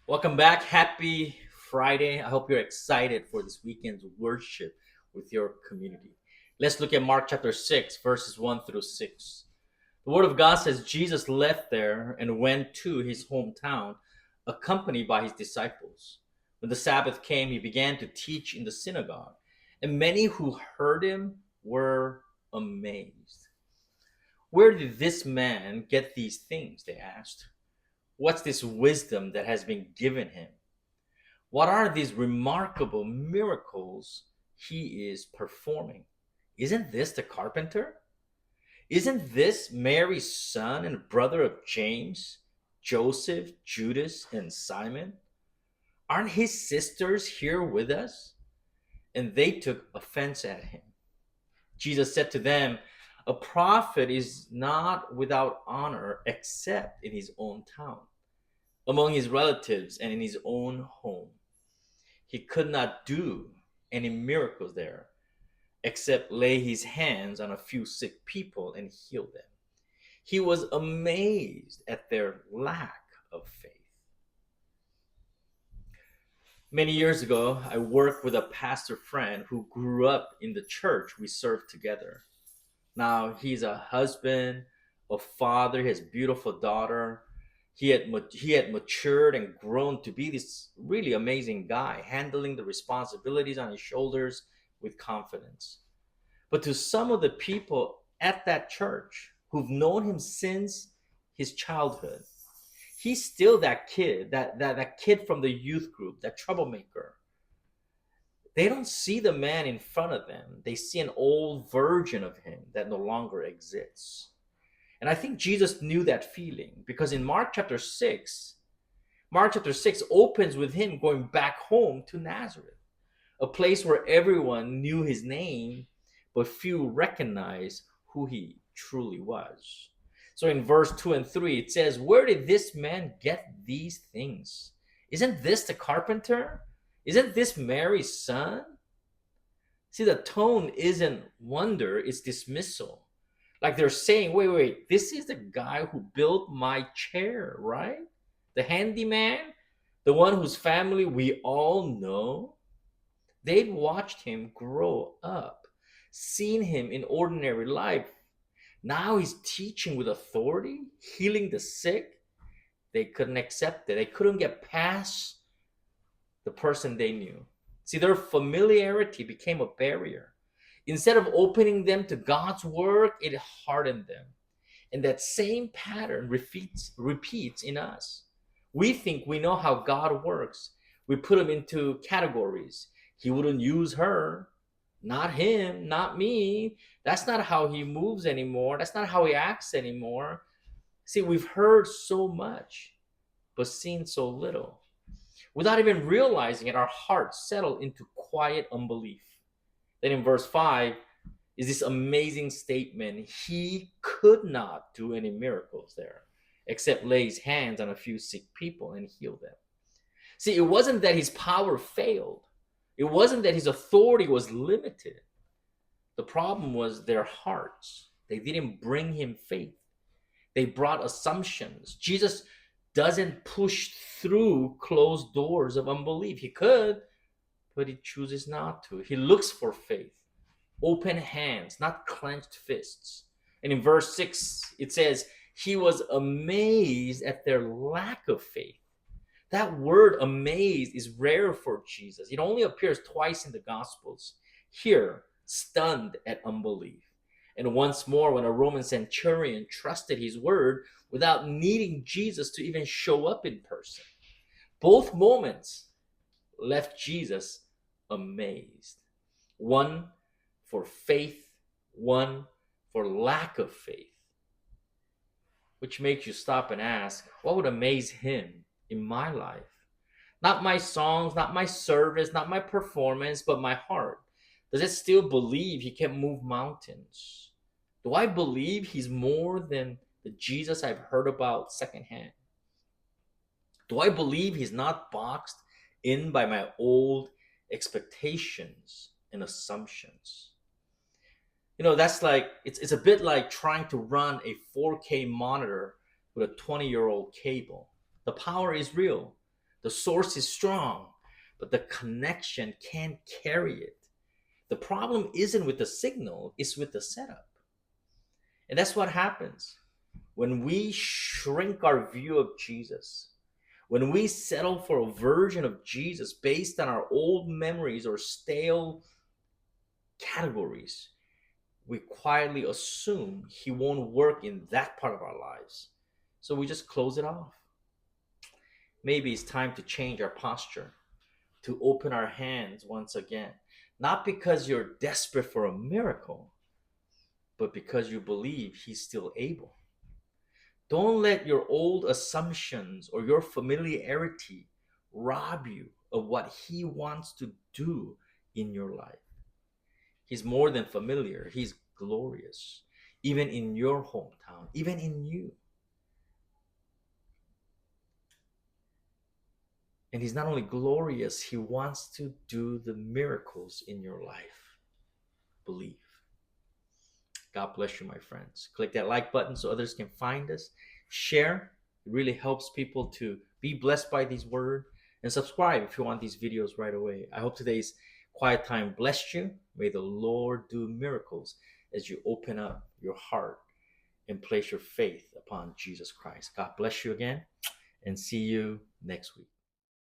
Welcome back. Happy Friday. I hope you're excited for this weekend's worship with your community. Let's look at Mark chapter 6, verses 1 through 6. The Word of God says Jesus left there and went to his hometown, accompanied by his disciples. When the Sabbath came, he began to teach in the synagogue, and many who heard him were amazed. Where did this man get these things? They asked. What's this wisdom that has been given him? What are these remarkable miracles he is performing? Isn't this the carpenter? Isn't this Mary's son and brother of James, Joseph, Judas, and Simon? Aren't his sisters here with us? And they took offense at him. Jesus said to them, a prophet is not without honor except in his own town, among his relatives, and in his own home. He could not do any miracles there except lay his hands on a few sick people and heal them. He was amazed at their lack of faith. Many years ago, I worked with a pastor friend who grew up in the church we served together. Now he's a husband, a father, he has a beautiful daughter. He had matured and grown to be this really amazing guy, handling the responsibilities on his shoulders with confidence. But to some of the people at that church who've known him since his childhood, he's still that kid, that kid from the youth group, that troublemaker. They don't see the man in front of them. They see an old version of him that no longer exists. And I think Jesus knew that feeling because in Mark chapter 6 opens with him going back home to Nazareth, a place where everyone knew his name, but few recognized who he truly was. So in verse 2 and 3, it says, where did this man get these things? Isn't this the carpenter? Isn't this Mary's son? See, the tone isn't wonder, it's dismissal. Like they're saying, wait, this is the guy who built my chair, right? The handyman, the one whose family we all know. They'd watched him grow up, seen him in ordinary life. Now he's teaching with authority, healing the sick. They couldn't accept it. They couldn't get past the person they knew. See, their familiarity became a barrier. Instead of opening them to God's work, it hardened them. And that same pattern repeats in us. We think we know how God works. We put him into categories. He wouldn't use her, not him, not me. That's not how he moves anymore. That's not how he acts anymore. See, we've heard so much, but seen so little. Without even realizing it, our hearts settle into quiet unbelief. Then in verse 5 is this amazing statement. He could not do any miracles there except lay his hands on a few sick people and heal them. See, it wasn't that his power failed. It wasn't that his authority was limited. The problem was their hearts. They didn't bring him faith. They brought assumptions. Jesus doesn't push through closed doors of unbelief. He could, but he chooses not to. He looks for faith, open hands, not clenched fists. And in verse 6, it says, he was amazed at their lack of faith. That word amazed is rare for Jesus. It only appears twice in the Gospels. Here, stunned at unbelief. And once more, when a Roman centurion trusted his word without needing Jesus to even show up in person. Both moments left Jesus amazed. One for faith, one for lack of faith. Which makes you stop and ask, what would amaze him in my life? Not my songs, not my service, not my performance, but my heart. Does it still believe he can move mountains? Do I believe he's more than the Jesus I've heard about secondhand? Do I believe he's not boxed in by my old expectations and assumptions? That's like, it's a bit like trying to run a 4K monitor with a 20-year-old cable. The power is real. The source is strong, but the connection can't carry it. The problem isn't with the signal, it's with the setup. And that's what happens when we shrink our view of Jesus. When we settle for a version of Jesus based on our old memories or stale categories, we quietly assume he won't work in that part of our lives. So we just close it off. Maybe it's time to change our posture, to open our hands once again. Not because you're desperate for a miracle, but because you believe he's still able. Don't let your old assumptions or your familiarity rob you of what he wants to do in your life. He's more than familiar, he's glorious, even in your hometown, even in you. And he's not only glorious, he wants to do the miracles in your life. Believe. God bless you, my friends. Click that like button so others can find us. Share. It really helps people to be blessed by these words. And subscribe if you want these videos right away. I hope today's quiet time blessed you. May the Lord do miracles as you open up your heart and place your faith upon Jesus Christ. God bless you again and see you next week.